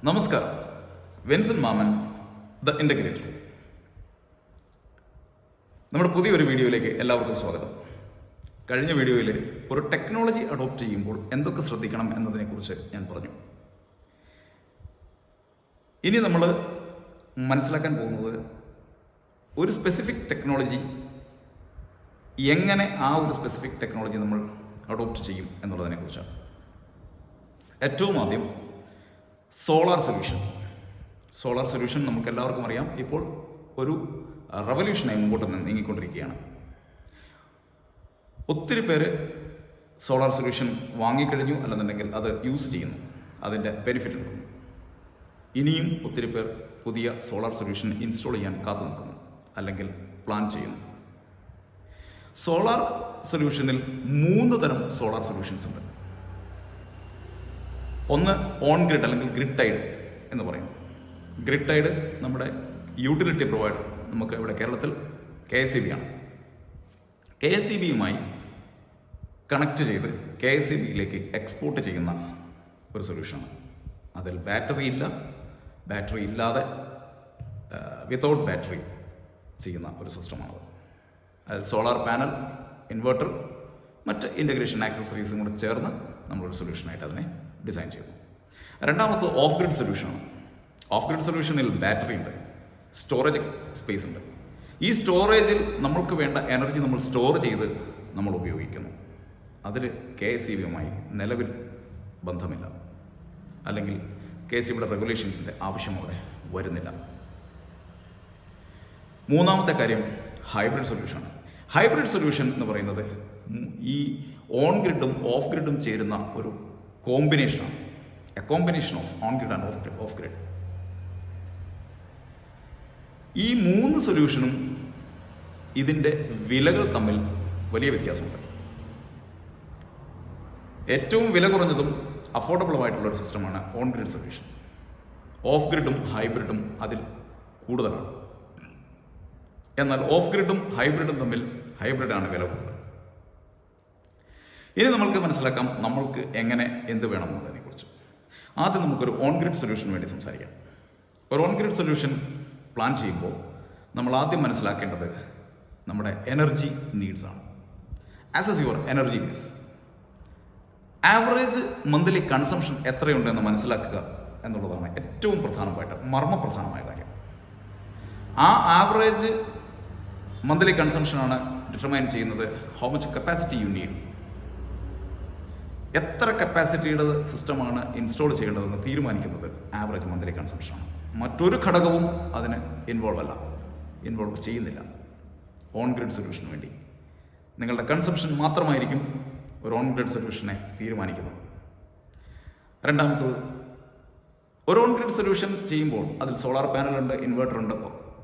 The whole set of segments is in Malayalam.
നമസ്കാരം. വിൻസൻ മാമൻ ദ ഇൻ്റഗ്രേറ്റർ. നമ്മുടെ പുതിയൊരു വീഡിയോയിലേക്ക് എല്ലാവർക്കും സ്വാഗതം. കഴിഞ്ഞ വീഡിയോയിൽ ഒരു ടെക്നോളജി അഡോപ്റ്റ് ചെയ്യുമ്പോൾ എന്തൊക്കെ ശ്രദ്ധിക്കണം എന്നതിനെക്കുറിച്ച് ഞാൻ പറഞ്ഞു. ഇനി നമ്മൾ മനസ്സിലാക്കാൻ പോകുന്നത് ഒരു സ്പെസിഫിക് ടെക്നോളജി എങ്ങനെ ആ ഒരു സ്പെസിഫിക് ടെക്നോളജി നമ്മൾ അഡോപ്റ്റ് ചെയ്യും എന്നുള്ളതിനെക്കുറിച്ചാണ്. ഏറ്റവും ആദ്യം സോളാർ സൊല്യൂഷൻ നമുക്ക് എല്ലാവർക്കും അറിയാം, ഇപ്പോൾ ഒരു റവല്യൂഷനായി മുമ്പോട്ട് നീങ്ങിക്കൊണ്ടിരിക്കുകയാണ്. ഒത്തിരി പേര് സോളാർ സൊല്യൂഷൻ വാങ്ങിക്കഴിഞ്ഞു, അല്ലെന്നുണ്ടെങ്കിൽ അത് യൂസ് ചെയ്യുന്നു, അതിൻ്റെ ബെനിഫിറ്റ് എടുക്കുന്നു. ഇനിയും ഒത്തിരി പേർ പുതിയ സോളാർ സൊല്യൂഷൻ ഇൻസ്റ്റാൾ ചെയ്യാൻ കാത്തു നിൽക്കുന്നു, അല്ലെങ്കിൽ പ്ലാൻ ചെയ്യുന്നു. സോളാർ സൊല്യൂഷനിൽ 3 തരം സോളാർ സൊല്യൂഷൻസ് ഉണ്ട്. ഒന്ന് ഓൺ ഗ്രിഡ് അല്ലെങ്കിൽ ഗ്രിഡ് ടൈഡ് എന്ന് പറയുന്നു. ഗ്രിഡ് ടൈഡ് നമ്മുടെ യൂട്ടിലിറ്റി പ്രൊവൈഡർ, നമുക്ക് ഇവിടെ കേരളത്തിൽ KSEB ആണ്. KSEBയുമായി കണക്ട് ചെയ്ത് KSEBയിലേക്ക് എക്സ്പോർട്ട് ചെയ്യുന്ന ഒരു സൊല്യൂഷനാണ്. അതിൽ ബാറ്ററി ഇല്ലാതെ വിതൗട്ട് ബാറ്ററി ചെയ്യുന്ന ഒരു സിസ്റ്റമാണത്. അതിൽ സോളാർ പാനൽ, ഇൻവെർട്ടർ, മറ്റ് ഇൻ്റഗ്രേഷൻ ആക്സസറീസും കൂടെ ചേർന്ന് നമ്മളൊരു സൊല്യൂഷനായിട്ട് അതിനെ ഡിസൈൻ ചെയ്തു. രണ്ടാമത് ഓഫ് ഗ്രിഡ് സൊല്യൂഷനാണ്. ഓഫ് ഗ്രിഡ് സൊല്യൂഷനിൽ ബാറ്ററി ഉണ്ട്, സ്റ്റോറേജ് സ്പേസ് ഉണ്ട്. ഈ സ്റ്റോറേജിൽ നമ്മൾക്ക് വേണ്ട എനർജി നമ്മൾ സ്റ്റോർ ചെയ്ത് നമ്മൾ ഉപയോഗിക്കുന്നു. അതിൽ KSEBയുമായി നിലവിൽ ബന്ധമില്ല, അല്ലെങ്കിൽ KSEBയുടെ റെഗുലേഷൻസിൻ്റെ ആവശ്യം അവിടെ വരുന്നില്ല. മൂന്നാമത്തെ കാര്യം ഹൈബ്രിഡ് സൊല്യൂഷനാണ്. ഹൈബ്രിഡ് സൊല്യൂഷൻ എന്ന് പറയുന്നത് ഈ ഓൺ ഗ്രിഡും ഓഫ് ഗ്രിഡും ചേരുന്ന ഒരു കോമ്പിനേഷനാണ്. A combination of on grid and off grid. ഈ 3 സൊല്യൂഷനും ഇതിൻ്റെ വിലകൾ തമ്മിൽ വലിയ വ്യത്യാസമുണ്ട്. ഏറ്റവും വില കുറഞ്ഞതും അഫോർഡബിളുമായിട്ടുള്ളൊരു സിസ്റ്റമാണ് ഓൺ ഗ്രിഡ് സൊല്യൂഷൻ. ഓഫ് ഗ്രിഡും ഹൈബ്രിഡും അതിൽ കൂടുതലാണ്. എന്നാൽ ഓഫ് ഗ്രിഡും ഹൈബ്രിഡും തമ്മിൽ ഹൈബ്രിഡാണ് വില കൂടുതൽ. ഇനി നമ്മൾക്ക് മനസ്സിലാക്കാം നമ്മൾക്ക് എങ്ങനെ എന്ത് വേണം എന്നതിനെക്കുറിച്ച്. ആദ്യം നമുക്കൊരു ഓൺ ഗ്രിഡ് സൊല്യൂഷന് വേണ്ടി സംസാരിക്കാം. ഒരു ഓൺ ഗ്രിഡ് സൊല്യൂഷൻ പ്ലാൻ ചെയ്യുമ്പോൾ നമ്മൾ ആദ്യം മനസ്സിലാക്കേണ്ടത് നമ്മുടെ എനർജി നീഡ്സ് ആണ്. Assess your energy needs. Average monthly consumption എത്രയുണ്ടെന്ന് മനസ്സിലാക്കുക എന്നുള്ളതാണ് ഏറ്റവും മർമ്മപ്രധാനമായ കാര്യം. ആ ആവറേജ് മന്ത്ലി കൺസംഷനാണ് ഡിറ്റർമൈൻ ചെയ്യുന്നത് how much capacity you need. എത്ര കപ്പാസിറ്റിയുടെ സിസ്റ്റമാണ് ഇൻസ്റ്റാൾ ചെയ്യേണ്ടതെന്ന് തീരുമാനിക്കുന്നത് ആവറേജ് മന്ത്ലി കൺസംഷനാണ്. മറ്റൊരു ഘടകവും അതിന് ഇൻവോൾവ് ചെയ്യുന്നില്ല. ഓൺ ഗ്രിഡ് സൊല്യൂഷന് വേണ്ടി നിങ്ങളുടെ കൺസംഷൻ മാത്രമായിരിക്കും ഒരു ഓൺ ഗ്രിഡ് സൊല്യൂഷനെ തീരുമാനിക്കുന്നത്. രണ്ടാമത്തത്, ഒരു ഓൺ ഗ്രിഡ് സൊല്യൂഷൻ ചെയ്യുമ്പോൾ അതിൽ സോളാർ പാനലുണ്ട്, ഇൻവെർട്ടർ ഉണ്ട്,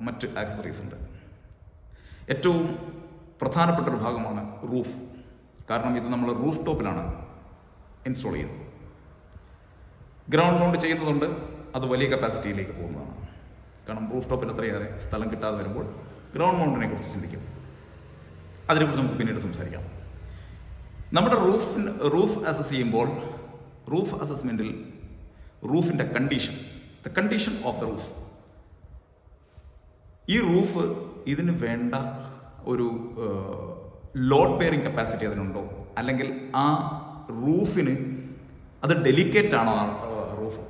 മറ്റ് ആക്സസറീസ് ഉണ്ട്. ഏറ്റവും പ്രധാനപ്പെട്ട ഒരു ഭാഗമാണ് റൂഫ്. കാരണം ഇത് നമ്മൾ റൂഫ് ടോപ്പിലാണ് ഇൻസ്റ്റാൾ ചെയ്യുന്നത്. ഗ്രൗണ്ട് മൗണ്ട് ചെയ്യുന്നതുകൊണ്ട് അത് വലിയ കപ്പാസിറ്റിയിലേക്ക് പോകുന്നതാണ്. കാരണം റൂഫ് ടോപ്പിൽ അത്രയേറെ സ്ഥലം കിട്ടാതെ വരുമ്പോൾ ഗ്രൗണ്ട് മൗണ്ടിനെ കുറിച്ച് ചിന്തിക്കും. അതിനെക്കുറിച്ച് നമുക്ക് പിന്നീട് സംസാരിക്കാം. നമ്മുടെ റൂഫ് അസസ് ചെയ്യുമ്പോൾ റൂഫ് അസസ്മെൻറ്റിൽ റൂഫിൻ്റെ the condition of the roof, ഈ റൂഫ് ഇതിന് വേണ്ട ഒരു ലോഡ് ബെയറിംഗ് കപ്പാസിറ്റി അതിനുണ്ടോ, അല്ലെങ്കിൽ ആ റൂഫിന് അത് ഡെലിക്കേറ്റ് ആണോ, റൂഫ്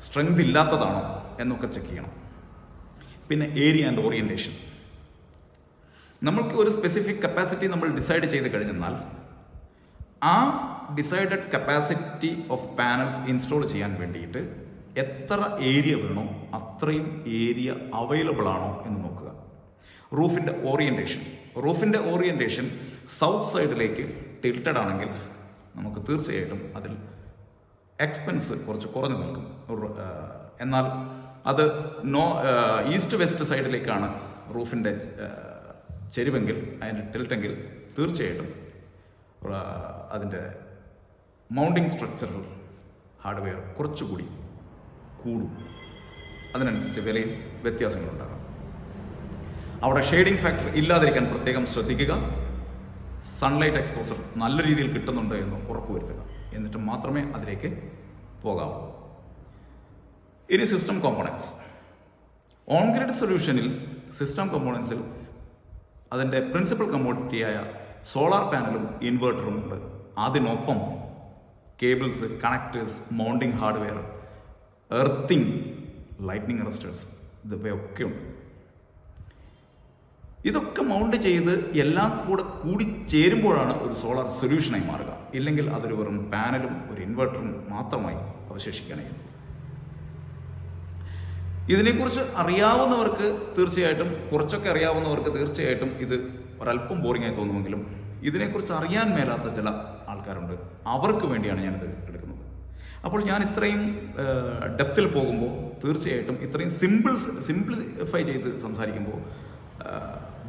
സ്ട്രെങ്ത് ഇല്ലാത്തതാണോ എന്നൊക്കെ ചെക്ക് ചെയ്യണം. പിന്നെ ഏരിയ ആൻഡ് ഓറിയൻറ്റേഷൻ. നമ്മൾക്ക് ഒരു സ്പെസിഫിക് കപ്പാസിറ്റി നമ്മൾ ഡിസൈഡ് ചെയ്ത് കഴിഞ്ഞാൽ ആ decided capacity of panels install ചെയ്യാൻ വേണ്ടിയിട്ട് എത്ര ഏരിയ വേണോ അത്രയും ഏരിയ അവൈലബിൾ ആണോ എന്ന് നോക്കുക. റൂഫിൻ്റെ ഓറിയൻറ്റേഷൻ സൗത്ത് സൈഡിലേക്ക് ടിൽറ്റഡ് ആണെങ്കിൽ നമുക്ക് തീർച്ചയായിട്ടും അതിൽ എക്സ്പെൻസ് കുറച്ച് കുറഞ്ഞു നിൽക്കും. എന്നാൽ അത് ഈസ്റ്റ് വെസ്റ്റ് സൈഡിലേക്കാണ് റൂഫിൻ്റെ ചെരിവെങ്കിൽ, അതിൻ്റെ ടിൽറ്റെങ്കിൽ തീർച്ചയായിട്ടും അതിൻ്റെ മൗണ്ടിങ് സ്ട്രക്ചറൽ ഹാർഡ്വെയർ കുറച്ചുകൂടി കൂടും. അതിനനുസരിച്ച് വിലയിൽ വ്യത്യാസങ്ങളുണ്ടാകാം. അവിടെ ഷെയ്ഡിങ് ഫാക്ടർ ഇല്ലാതിരിക്കാൻ പ്രത്യേകം ശ്രദ്ധിക്കുക. സൺലൈറ്റ് എക്സ്പോസർ നല്ല രീതിയിൽ കിട്ടുന്നുണ്ട് എന്ന് ഉറപ്പുവരുത്തുക. എന്നിട്ട് മാത്രമേ അതിലേക്ക് പോകാവൂ. ഇനി സിസ്റ്റം കോമ്പോണൻസ്. ഓൺ ഗ്രിഡ് സൊല്യൂഷനിൽ സിസ്റ്റം കോമ്പോണൻസിൽ അതിൻ്റെ പ്രിൻസിപ്പൽ കമ്മോഡിറ്റിയായ സോളാർ പാനലും ഇൻവേർട്ടറും ഉണ്ട്. അതിനൊപ്പം cables, connectors, mounting hardware, earthing, lightning arresters ഇതൊക്കെ ഉണ്ട്. ഇതൊക്കെ മൗണ്ട് ചെയ്ത് എല്ലാം കൂടി ചേരുമ്പോഴാണ് ഒരു സോളാർ സൊല്യൂഷനായി മാറുക. ഇല്ലെങ്കിൽ അതൊരു വെറും പാനലും ഒരു ഇൻവെർട്ടറും മാത്രമായി അവശേഷിക്കുകയാണ്. ഇതിനെക്കുറിച്ച് അറിയാവുന്നവർക്ക് തീർച്ചയായിട്ടും, കുറച്ചൊക്കെ അറിയാവുന്നവർക്ക് തീർച്ചയായിട്ടും ഇത് ഒരല്പം ബോറിംഗായി തോന്നുമെങ്കിലും ഇതിനെക്കുറിച്ച് അറിയാൻ മേലാത്ത ചില ആൾക്കാരുണ്ട്. അവർക്ക് വേണ്ടിയാണ് ഞാനിത് എടുക്കുന്നത്. അപ്പോൾ ഞാൻ ഇത്രയും ഡെപ്തിൽ പോകുമ്പോൾ തീർച്ചയായിട്ടും ഇത്രയും സിംപ്ലിഫൈ ചെയ്ത് സംസാരിക്കുമ്പോൾ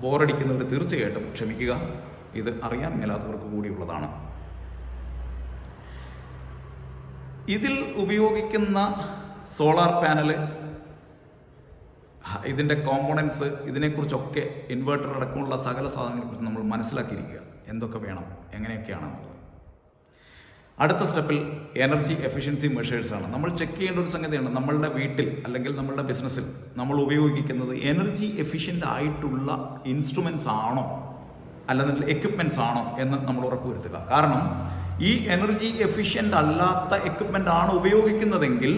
ബോറടിക്കുന്നവർ തീർച്ചയായിട്ടും ക്ഷമിക്കുക. ഇത് അറിയാൻ മേലാത്തവർക്ക് കൂടിയുള്ളതാണ്. ഇതിൽ ഉപയോഗിക്കുന്ന സോളാർ പാനല്, ഇതിൻ്റെ കോമ്പോണൻസ്, ഇതിനെക്കുറിച്ചൊക്കെ ഇൻവെർട്ടർ അടക്കമുള്ള സകല സാധനങ്ങളെക്കുറിച്ച് നമ്മൾ മനസ്സിലാക്കിയിരിക്കുക. എന്തൊക്കെ വേണം, എങ്ങനെയൊക്കെയാണെന്നുള്ളത്. അടുത്ത സ്റ്റെപ്പിൽ എനർജി എഫിഷ്യൻസി മെഷേഴ്സാണ്. നമ്മൾ ചെക്ക് ചെയ്യേണ്ട ഒരു സംഗതിയാണ്, നമ്മളുടെ വീട്ടിൽ അല്ലെങ്കിൽ നമ്മളുടെ ബിസിനസ്സിൽ നമ്മൾ ഉപയോഗിക്കുന്നത് എനർജി എഫിഷ്യൻ്റ് ആയിട്ടുള്ള ഇൻസ്ട്രുമെൻറ്റ്സ് ആണോ അല്ലെന്നുണ്ടെങ്കിൽ എക്യുപ്മെൻറ്റ്സ് ആണോ എന്ന് നമ്മൾ ഉറപ്പുവരുത്തുക. കാരണം ഈ എനർജി എഫിഷ്യൻ്റ് അല്ലാത്ത എക്യുപ്മെൻ്റ് ആണ് ഉപയോഗിക്കുന്നതെങ്കിൽ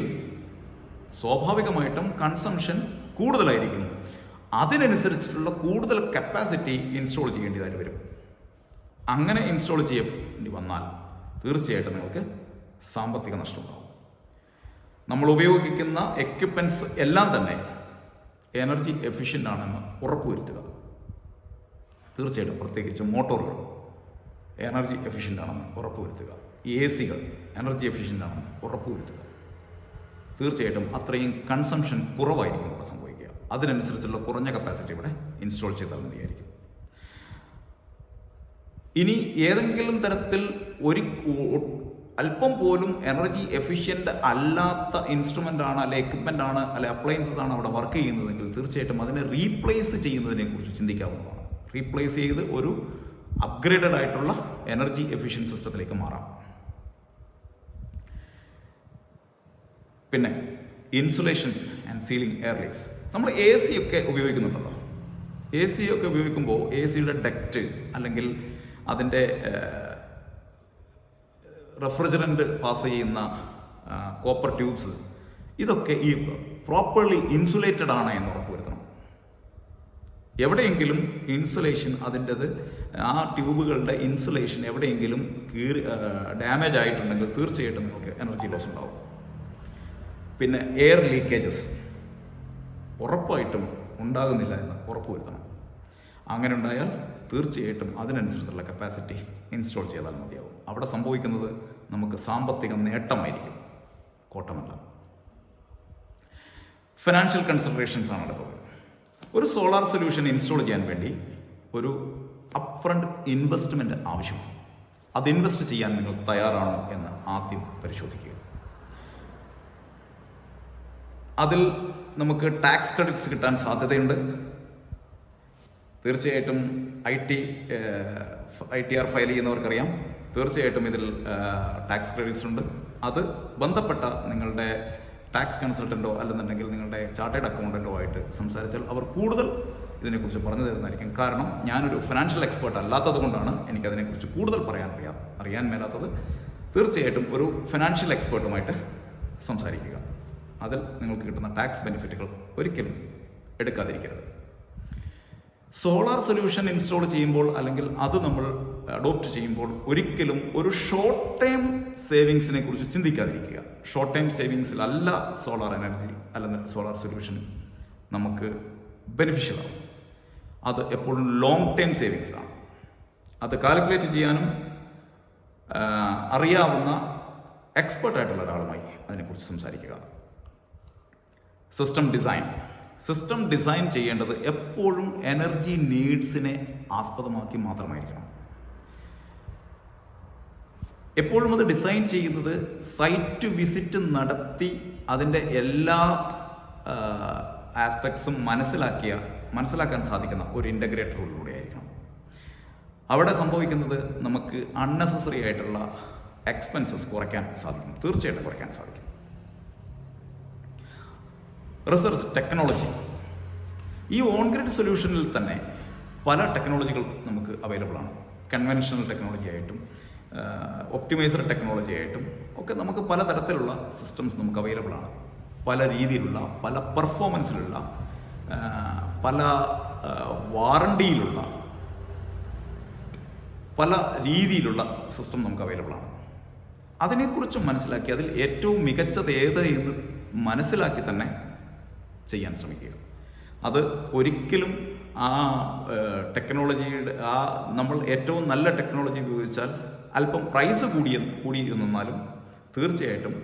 സ്വാഭാവികമായിട്ടും കൺസംഷൻ കൂടുതലായിരിക്കും. അതിനനുസരിച്ചിട്ടുള്ള കൂടുതൽ കപ്പാസിറ്റി ഇൻസ്റ്റാൾ ചെയ്യേണ്ടതായിട്ട് വരും. അങ്ങനെ ഇൻസ്റ്റാൾ ചെയ്യേണ്ടി വന്നാൽ തീർച്ചയായിട്ടും നിങ്ങൾക്ക് സാമ്പത്തിക നഷ്ടമുണ്ടാകും. നമ്മൾ ഉപയോഗിക്കുന്ന എക്യുപ്മെൻറ്റ്സ് എല്ലാം തന്നെ എനർജി എഫിഷ്യൻ്റ് ആണെന്ന് ഉറപ്പുവരുത്തുക. തീർച്ചയായിട്ടും പ്രത്യേകിച്ച് മോട്ടോറുകൾ എനർജി എഫിഷ്യൻ്റ് ആണെന്ന് ഉറപ്പുവരുത്തുക. AC-കൾ എനർജി എഫിഷ്യൻ്റ് ആണെന്ന് ഉറപ്പുവരുത്തുക. തീർച്ചയായിട്ടും അത്രയും കൺസംഷൻ കുറവായിരിക്കും ഇവിടെ സംഭവിക്കുക. അതിനനുസരിച്ചുള്ള കുറഞ്ഞ കപ്പാസിറ്റി ഇവിടെ ഇൻസ്റ്റാൾ ചെയ്താൽ മതിയായിരിക്കും. ഇനി ഏതെങ്കിലും തരത്തിൽ അല്പം പോലും എനർജി എഫിഷ്യൻ്റ് അല്ലാത്ത ഇൻസ്ട്രുമെൻ്റ് ആണ്, അല്ലെ എക്യുപ്മെൻ്റ് ആണ്, അല്ലെ അപ്ലയൻസസ് ആണ് അവിടെ വർക്ക് ചെയ്യുന്നതെങ്കിൽ തീർച്ചയായിട്ടും അതിനെ റീപ്ലേസ് ചെയ്യുന്നതിനെക്കുറിച്ച് ചിന്തിക്കാവുന്നതാണ്. റീപ്ലേസ് ചെയ്ത് ഒരു അപ്ഗ്രേഡഡ് ആയിട്ടുള്ള എനർജി എഫിഷ്യൻറ്റ് സിസ്റ്റത്തിലേക്ക് മാറാം. പിന്നെ insulation and sealing air leaks. നമ്മൾ AC ഒക്കെ ഉപയോഗിക്കുന്നുണ്ടല്ലോ. AC ഒക്കെ ഉപയോഗിക്കുമ്പോൾ AC-യുടെ ഡക്റ്റ് അല്ലെങ്കിൽ അതിൻ്റെ റെഫ്രിജറൻറ്റ് പാസ് ചെയ്യുന്ന കോപ്പർ ട്യൂബ്സ് ഇതൊക്കെ ഈ പ്രോപ്പർലി ഇൻസുലേറ്റഡ് ആണ് എന്ന് ഉറപ്പുവരുത്തണം. എവിടെയെങ്കിലും ഇൻസുലേഷൻ അതിൻ്റെത് ആ ട്യൂബുകളുടെ ഇൻസുലേഷൻ എവിടെയെങ്കിലും ഡാമേജ് ആയിട്ടുണ്ടെങ്കിൽ തീർച്ചയായിട്ടും നിങ്ങൾക്ക് എനർജി ലോസ് ഉണ്ടാവും. പിന്നെ എയർ ലീക്കേജസ് ഉറപ്പായിട്ടും ഉണ്ടാകുന്നില്ല എന്ന് ഉറപ്പുവരുത്തണം. അങ്ങനെ ഉണ്ടായാൽ തീർച്ചയായിട്ടും അതിനനുസരിച്ചുള്ള കപ്പാസിറ്റി ഇൻസ്റ്റാൾ ചെയ്താൽ മതിയാവും. അവിടെ സംഭവിക്കുന്നത് നമുക്ക് സാമ്പത്തിക നേട്ടമായിരിക്കും, കോട്ടമല്ല. ഫിനാൻഷ്യൽ കൺസിഡറേഷൻസ് ആണ് അടുത്തത്. ഒരു സോളാർ സൊല്യൂഷൻ ഇൻസ്റ്റാൾ ചെയ്യാൻ വേണ്ടി ഒരു അപ്ഫ്രണ്ട് ഇൻവെസ്റ്റ്മെൻറ്റ് ആവശ്യമാണ്. അത് ഇൻവെസ്റ്റ് ചെയ്യാൻ നിങ്ങൾ തയ്യാറാണോ എന്ന് ആദ്യം പരിശോധിക്കുക. അതിൽ നമുക്ക് ടാക്സ് ക്രെഡിറ്റ്സ് കിട്ടാൻ സാധ്യതയുണ്ട്. തീർച്ചയായിട്ടും ITR ഫയൽ ചെയ്യുന്നവർക്കറിയാം. തീർച്ചയായിട്ടും ഇതിൽ ടാക്സ് ക്രെഡിറ്റ്സ് ഉണ്ട്. അത് ബന്ധപ്പെട്ട നിങ്ങളുടെ ടാക്സ് കൺസൾട്ടൻറ്റോ അല്ലെന്നുണ്ടെങ്കിൽ നിങ്ങളുടെ ചാർട്ടേഡ് അക്കൗണ്ടൻറ്റോ ആയിട്ട് സംസാരിച്ചാൽ അവർ കൂടുതൽ ഇതിനെക്കുറിച്ച് പറഞ്ഞു തരുന്നതായിരിക്കും. കാരണം ഞാനൊരു ഫിനാൻഷ്യൽ എക്സ്പേർട്ട് അല്ലാത്തത് കൊണ്ടാണ് എനിക്കതിനെക്കുറിച്ച് കൂടുതൽ അറിയാൻ മേലാത്തത്. തീർച്ചയായിട്ടും ഒരു ഫിനാൻഷ്യൽ എക്സ്പേർട്ടുമായിട്ട് സംസാരിക്കുക. അതിൽ നിങ്ങൾക്ക് കിട്ടുന്ന ടാക്സ് ബെനിഫിറ്റുകൾ ഒരിക്കലും എടുക്കാതിരിക്കരുത്. സോളാർ സൊല്യൂഷൻ ഇൻസ്റ്റാൾ ചെയ്യുമ്പോൾ അല്ലെങ്കിൽ അത് നമ്മൾ അഡോപ്റ്റ് ചെയ്യുമ്പോൾ ഒരിക്കലും ഒരു ഷോർട്ട് ടൈം സേവിങ്സിനെ കുറിച്ച് ചിന്തിക്കാതിരിക്കുക. ഷോർട്ട് ടൈം സേവിങ്സിലല്ല സോളാർ എനർജി അല്ലെങ്കിൽ സോളാർ സൊല്യൂഷൻ നമുക്ക് ബെനിഫിഷ്യൽ ആവും. അത് എപ്പോഴും ലോങ് ടൈം സേവിങ്സ് ആണ്. അത് കാൽക്കുലേറ്റ് ചെയ്യാനും അറിയാവുന്ന എക്സ്പേർട്ടായിട്ടുള്ള ഒരാളുമായി അതിനെക്കുറിച്ച് സംസാരിക്കുക. സിസ്റ്റം ഡിസൈൻ ചെയ്യേണ്ടത് എപ്പോഴും എനർജി നീഡ്സിനെ ആസ്പദമാക്കി മാത്രമായിരിക്കണം. എപ്പോഴും അത് ഡിസൈൻ ചെയ്യുന്നത് സൈറ്റ് വിസിറ്റ് നടത്തി അതിൻ്റെ എല്ലാ ആസ്പെക്ട്സും മനസ്സിലാക്കാൻ സാധിക്കുന്ന ഒരു ഇൻ്റഗ്രേറ്ററിലൂടെ ആയിരിക്കണം. അവിടെ സംഭവിക്കുന്നത് നമുക്ക് അൺനെസസറി ആയിട്ടുള്ള എക്സ്പെൻസസ് കുറയ്ക്കാൻ സാധിക്കും. തീർച്ചയായിട്ടും കുറയ്ക്കാൻ സാധിക്കും. Research technology. ഈ ഓൺ ഗ്രിഡ് സൊല്യൂഷനിൽ തന്നെ പല ടെക്നോളജികൾ നമുക്ക് അവൈലബിൾ ആണ്. കൺവെൻഷണൽ ടെക്നോളജി ആയിട്ടും ഒപ്റ്റിമൈസർ ടെക്നോളജി ആയിട്ടും ഒക്കെ നമുക്ക് പലതരത്തിലുള്ള സിസ്റ്റംസ് നമുക്ക് അവൈലബിൾ ആണ്. പല രീതിയിലുള്ള, പല പെർഫോമൻസിലുള്ള, പല വാറണ്ടിയിലുള്ള, പല രീതിയിലുള്ള സിസ്റ്റം നമുക്ക് അവൈലബിൾ ആണ്. അതിനെക്കുറിച്ച് മനസ്സിലാക്കി അതിൽ ഏറ്റവും മികച്ചത് ഏത് എന്ന് മനസ്സിലാക്കി തന്നെ ചെയ്യാൻ ശ്രമിക്കുക. അത് ഒരിക്കലും ആ ടെക്നോളജിയുടെ നമ്മൾ ഏറ്റവും നല്ല ടെക്നോളജി ഉപയോഗിച്ചാൽ അല്പം പ്രൈസ് കൂടി നിന്നാലും തീർച്ചയായിട്ടും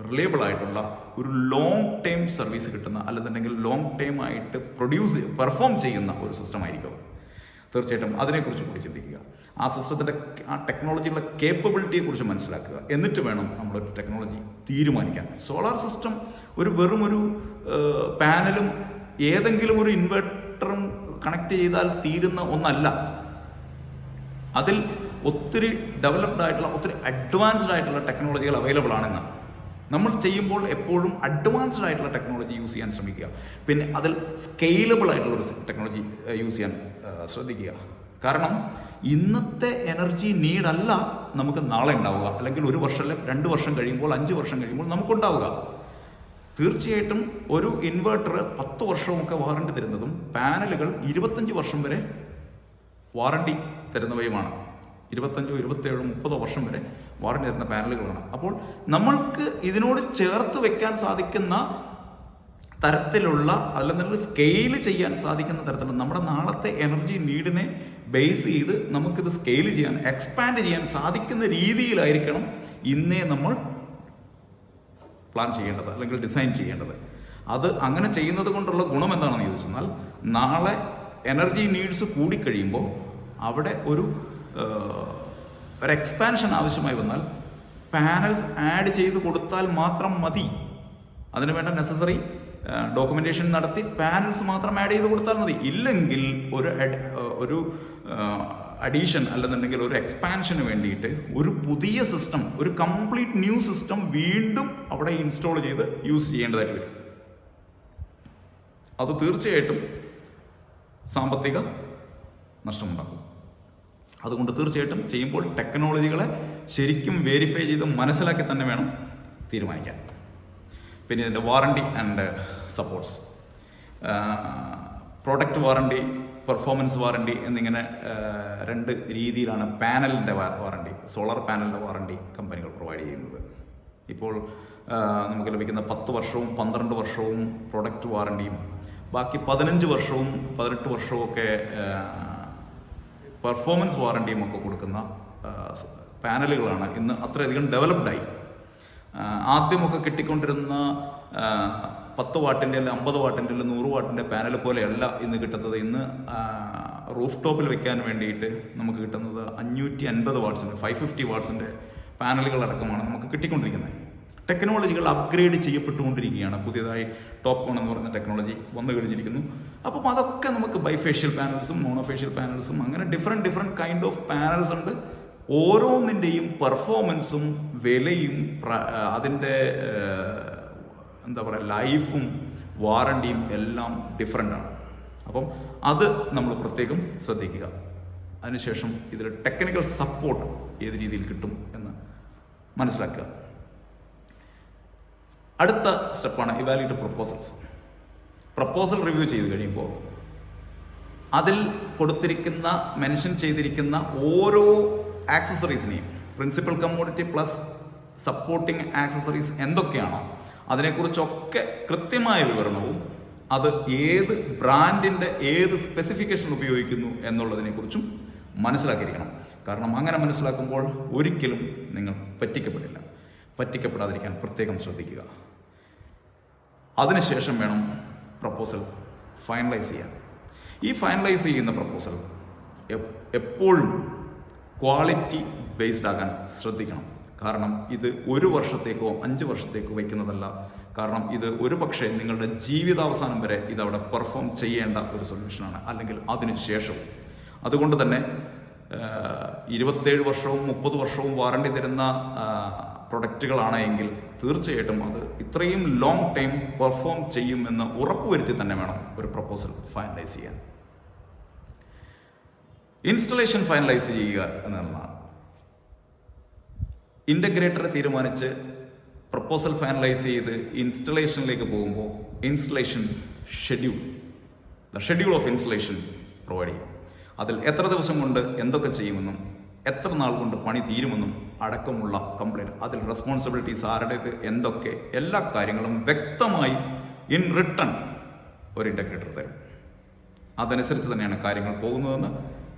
റിലയബിൾ ആയിട്ടുള്ള ഒരു ലോങ് ടൈം സർവീസ് കിട്ടുന്ന, അല്ലെന്നുണ്ടെങ്കിൽ ലോങ് ടൈം ആയിട്ട് പെർഫോം ചെയ്യുന്ന ഒരു സിസ്റ്റം ആയിരിക്കും. തീർച്ചയായിട്ടും അതിനെക്കുറിച്ച് കൂടി ചിന്തിക്കുക. ആ സിസ്റ്റത്തിൻ്റെ ആ ടെക്നോളജിയുടെ കേപ്പബിലിറ്റിയെ കുറിച്ച് മനസ്സിലാക്കുക. എന്നിട്ട് വേണം നമ്മളൊരു ടെക്നോളജി തീരുമാനിക്കാൻ. സോളാർ സിസ്റ്റം വെറുമൊരു പാനലും ഏതെങ്കിലും ഒരു ഇൻവെർട്ടറും കണക്ട് ചെയ്താൽ തീരുന്ന ഒന്നല്ല. അതിൽ ഒത്തിരി ഡെവലപ്ഡ് ആയിട്ടുള്ള, ഒത്തിരി അഡ്വാൻസ്ഡ് ആയിട്ടുള്ള ടെക്നോളജികൾ അവൈലബിൾ ആണെന്ന് നമ്മൾ ചെയ്യുമ്പോൾ എപ്പോഴും അഡ്വാൻസ്ഡ് ആയിട്ടുള്ള ടെക്നോളജി യൂസ് ചെയ്യാൻ ശ്രമിക്കുക. പിന്നെ അതിൽ സ്കെയിലബിൾ ആയിട്ടുള്ള ഒരു ടെക്നോളജി യൂസ് ചെയ്യാൻ ശ്രദ്ധിക്കുക. കാരണം ഇന്നത്തെ എനർജി നീഡല്ല നമുക്ക് നാളെ ഉണ്ടാവുക, അല്ലെങ്കിൽ 1 വർഷം, 2 വർഷം കഴിയുമ്പോൾ, 5 വർഷം കഴിയുമ്പോൾ നമുക്കുണ്ടാവുക. തീർച്ചയായിട്ടും ഒരു ഇൻവെർട്ടർ 10 വർഷമൊക്കെ വാറണ്ടി തരുന്നതും പാനലുകൾ 25 വർഷം വരെ വാറണ്ടി തരുന്നവയുമാണ്. 25, 27, 30 വർഷം വരെ വാറണ്ടി തരുന്ന പാനലുകളാണ്. അപ്പോൾ നമ്മൾക്ക് ഇതിനോട് ചേർത്ത് വെക്കാൻ സാധിക്കുന്ന തരത്തിലുള്ള, അല്ലെങ്കിൽ സ്കെയിൽ ചെയ്യാൻ സാധിക്കുന്ന തരത്തിലുള്ള, നമ്മുടെ നാളത്തെ എനർജി നീഡിനെ ബേസ് ചെയ്ത് നമുക്കിത് സ്കെയിൽ ചെയ്യാൻ, എക്സ്പാൻഡ് ചെയ്യാൻ സാധിക്കുന്ന രീതിയിലായിരിക്കണം ഇന്നേ നമ്മൾ പ്ലാൻ ചെയ്യേണ്ടത്, അല്ലെങ്കിൽ ഡിസൈൻ ചെയ്യേണ്ടത്. അത് അങ്ങനെ ചെയ്യുന്നത് കൊണ്ടുള്ള ഗുണം എന്താണെന്ന് ചോദിച്ചെന്നാൽ, നാളെ എനർജി നീഡ്സ് കൂടിക്കഴിയുമ്പോൾ അവിടെ ഒരു എക്സ്പാൻഷൻ ആവശ്യമായി വന്നാൽ പാനൽസ് ആഡ് ചെയ്ത് കൊടുത്താൽ മാത്രം മതി. അതിന് വേണ്ട നെസസറി ഡോക്യുമെന്റേഷൻ നടത്തി പാനൽസ് മാത്രം ആഡ് ചെയ്ത് കൊടുത്താൽ മതി. ഇല്ലെങ്കിൽ ഒരു അഡീഷൻ, അല്ലെന്നുണ്ടെങ്കിൽ ഒരു എക്സ്പാൻഷന് വേണ്ടിയിട്ട് ഒരു പുതിയ സിസ്റ്റം, ഒരു കംപ്ലീറ്റ് ന്യൂ സിസ്റ്റം വീണ്ടും അവിടെ ഇൻസ്റ്റാൾ ചെയ്ത് യൂസ് ചെയ്യേണ്ടതായിട്ട് വരും. അത് തീർച്ചയായിട്ടും സാമ്പത്തിക നഷ്ടമുണ്ടാക്കും. അതുകൊണ്ട് തീർച്ചയായിട്ടും ചെയ്യുമ്പോൾ ടെക്നോളജികളെ ശരിക്കും വെരിഫൈ ചെയ്ത് മനസ്സിലാക്കി തന്നെ വേണം തീരുമാനിക്കാൻ. പിന്നെ ഇതിൻ്റെ warranty and supports, product warranty, performance warranty എന്നിങ്ങനെ 2 രീതിയിലാണ് പാനലിൻ്റെ വാറണ്ടി, സോളാർ പാനലിൻ്റെ വാറണ്ടി കമ്പനികൾ പ്രൊവൈഡ് ചെയ്യുന്നത്. ഇപ്പോൾ നമുക്ക് ലഭിക്കുന്ന 10 വർഷവും 12 വർഷവും പ്രൊഡക്റ്റ് വാറണ്ടിയും ബാക്കി 15 വർഷവും 18 വർഷവും ഒക്കെ പെർഫോമൻസ് വാറണ്ടിയും ഒക്കെ കൊടുക്കുന്ന പാനലുകളാണ് ഇന്ന് അത്രയധികം ഡെവലപ്ഡായി. ആദ്യമൊക്കെ കിട്ടിക്കൊണ്ടിരുന്ന 10 വാട്ടിൻ്റെ അല്ല 50 വാട്ടിൻ്റെ അല്ല 100 വാട്ടിൻ്റെ പാനൽ പോലെയല്ല ഇന്ന് കിട്ടുന്നത്. ഇന്ന് റൂഫ് ടോപ്പിൽ വെക്കാൻ വേണ്ടിയിട്ട് നമുക്ക് കിട്ടുന്നത് 550 വാട്ട്സിൻ്റെ 550 വാട്ട്സിൻ്റെ പാനലുകളടക്കമാണ് നമുക്ക് കിട്ടിക്കൊണ്ടിരിക്കുന്നത്. ടെക്നോളജികൾ അപ്ഗ്രേഡ് ചെയ്യപ്പെട്ടുകൊണ്ടിരിക്കുകയാണ്. പുതിയതായി ടോപ്പ് കോൺ എന്ന് പറയുന്ന ടെക്നോളജി വന്നു കഴിഞ്ഞിരിക്കുന്നു. അപ്പം അതൊക്കെ നമുക്ക് ബൈഫേഷ്യൽ പാനൽസും മോണോഫേഷ്യൽ പാനൽസും അങ്ങനെ ഡിഫറെൻറ്റ് കൈൻഡ് ഓഫ് പാനൽസ് ഉണ്ട്. ഓരോന്നിൻ്റെയും പെർഫോമൻസും വിലയും അതിൻ്റെ എന്താ പറയുക ലൈഫും വാറണ്ടിയും എല്ലാം ഡിഫറെൻ്റാണ്. അപ്പം അത് നമ്മൾ പ്രത്യേകം ശ്രദ്ധിക്കുക. അതിനുശേഷം ഇതിൽ ടെക്നിക്കൽ സപ്പോർട്ട് ഏത് രീതിയിൽ കിട്ടും എന്ന് മനസ്സിലാക്കുക. അടുത്ത സ്റ്റെപ്പാണ് ഇവാലുവേറ്റ് പ്രപ്പോസൽസ്. പ്രപ്പോസൽ റിവ്യൂ ചെയ്ത് കഴിയുമ്പോൾ അതിൽ കൊടുത്തിരിക്കുന്ന മെൻഷൻ ചെയ്തിരിക്കുന്ന ഓരോ ആക്സസറീസിനെയും, principal commodity plus supporting accessories എന്തൊക്കെയാണോ അതിനെക്കുറിച്ചൊക്കെ കൃത്യമായ വിവരണവും അത് ഏത് ബ്രാൻഡിൻ്റെ ഏത് സ്പെസിഫിക്കേഷൻ ഉപയോഗിക്കുന്നു എന്നുള്ളതിനെക്കുറിച്ചും മനസ്സിലാക്കിയിരിക്കണം. കാരണം അങ്ങനെ മനസ്സിലാക്കുമ്പോൾ ഒരിക്കലും നിങ്ങൾ പറ്റിക്കപ്പെടില്ല. പറ്റിക്കപ്പെടാതിരിക്കാൻ പ്രത്യേകം ശ്രദ്ധിക്കുക. അതിനുശേഷം വേണം പ്രപ്പോസൽ ഫൈനലൈസ് ചെയ്യാൻ. ഈ ഫൈനലൈസ് ചെയ്യുന്ന പ്രപ്പോസൽ എപ്പോഴും ക്വാളിറ്റി ബേസ്ഡ് ആകാൻ ശ്രദ്ധിക്കണം. കാരണം ഇത് 1 വർഷത്തേക്കോ 5 വർഷത്തേക്കോ വയ്ക്കുന്നതല്ല. കാരണം ഇത് ഒരു പക്ഷേ നിങ്ങളുടെ ജീവിതാവസാനം വരെ ഇതവിടെ പെർഫോം ചെയ്യേണ്ട ഒരു സൊല്യൂഷനാണ്, അല്ലെങ്കിൽ അതിനു ശേഷം. അതുകൊണ്ട് തന്നെ 27 വർഷവും 30 വർഷവും വാറണ്ടി തരുന്ന പ്രൊഡക്റ്റുകളാണ് എങ്കിൽ തീർച്ചയായിട്ടും അത് ഇത്രയും ലോങ് ടൈം പെർഫോം ചെയ്യുമെന്ന് ഉറപ്പുവരുത്തി തന്നെ വേണം ഒരു പ്രപ്പോസൽ ഫൈനലൈസ് ചെയ്യാൻ. ഇൻസ്റ്റലേഷൻ ഫൈനലൈസ് ചെയ്യുക എന്നതാണ്. ഇൻ്റഗ്രേറ്റർ തീരുമാനിച്ച് പ്രപ്പോസൽ ഫൈനലൈസ് ചെയ്ത് ഇൻസ്റ്റലേഷനിലേക്ക് പോകുമ്പോൾ installation schedule of installation provide ചെയ്യും. അതിൽ എത്ര ദിവസം കൊണ്ട് എന്തൊക്കെ ചെയ്യുമെന്നും എത്ര നാൾ കൊണ്ട് പണി തീരുമെന്നും അടക്കമുള്ള കംപ്ലൈൻറ്റ്, അതിൽ റെസ്പോൺസിബിലിറ്റീസ് ആരുടേത്, എന്തൊക്കെ, എല്ലാ കാര്യങ്ങളും വ്യക്തമായി ഇൻ റിട്ടൺ ഒരു ഇൻ്റഗ്രേറ്റർ തരും. അതനുസരിച്ച് തന്നെയാണ് കാര്യങ്ങൾ പോകുന്നതെന്ന്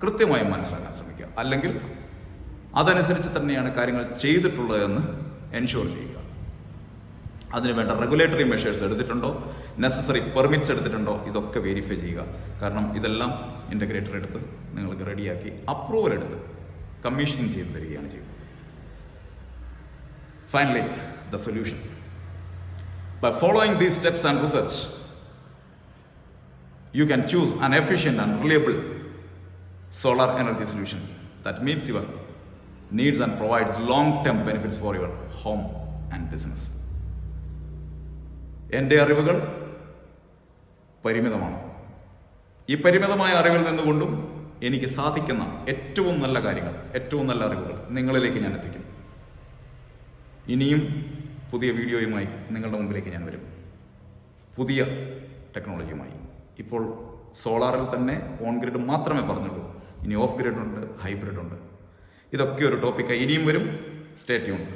കൃത്യമായി മനസ്സിലാക്കാൻ ശ്രമിക്കുക. അല്ലെങ്കിൽ അതനുസരിച്ച് തന്നെയാണ് കാര്യങ്ങൾ ചെയ്തിട്ടുള്ളതെന്ന് എൻഷുർ ചെയ്യുക. അതിനുവേണ്ട റെഗുലേറ്ററി മെഷേഴ്സ് എടുത്തിട്ടുണ്ടോ, നെസസറി പെർമിറ്റ്സ് എടുത്തിട്ടുണ്ടോ, ഇതൊക്കെ വെരിഫൈ ചെയ്യുക. കാരണം ഇതെല്ലാം ഇൻ്റഗ്രേറ്റർ എടുത്ത് നിങ്ങൾക്ക് റെഡിയാക്കി അപ്രൂവൽ എടുത്ത് കമ്മീഷനിങ് ചെയ്ത് തരികയാണ് ചെയ്യുന്നത്. Finally the solution. By following these steps and research you can choose an efficient and reliable solar energy solution that meets your needs and provides long-term benefits for your home and business. എൻ്റെ അറിവുകൾ പരിമിതമാണ്. ഈ പരിമിതമായ അറിവിൽ നിന്നുകൊണ്ടും എനിക്ക് സാധിക്കുന്ന ഏറ്റവും നല്ല കാര്യങ്ങൾ, ഏറ്റവും നല്ല അറിവുകൾ നിങ്ങളിലേക്ക് ഞാൻ എത്തിക്കും. ഇനിയും പുതിയ വീഡിയോയുമായി നിങ്ങളുടെ മുമ്പിലേക്ക് ഞാൻ വരും, പുതിയ ടെക്നോളജിയുമായി. ഇപ്പോൾ സോളാറിൽ തന്നെ ഓൺ ഗ്രിഡ് മാത്രമേ പറഞ്ഞുള്ളൂ. ഇനി ഓഫ് ഗ്രിഡ് ഉണ്ട്, ഹൈബ്രിഡ് ഉണ്ട്. ഇതൊക്കെ ഒരു ടോപ്പിക്കായി ഇനിയും വരും. Stay tuned.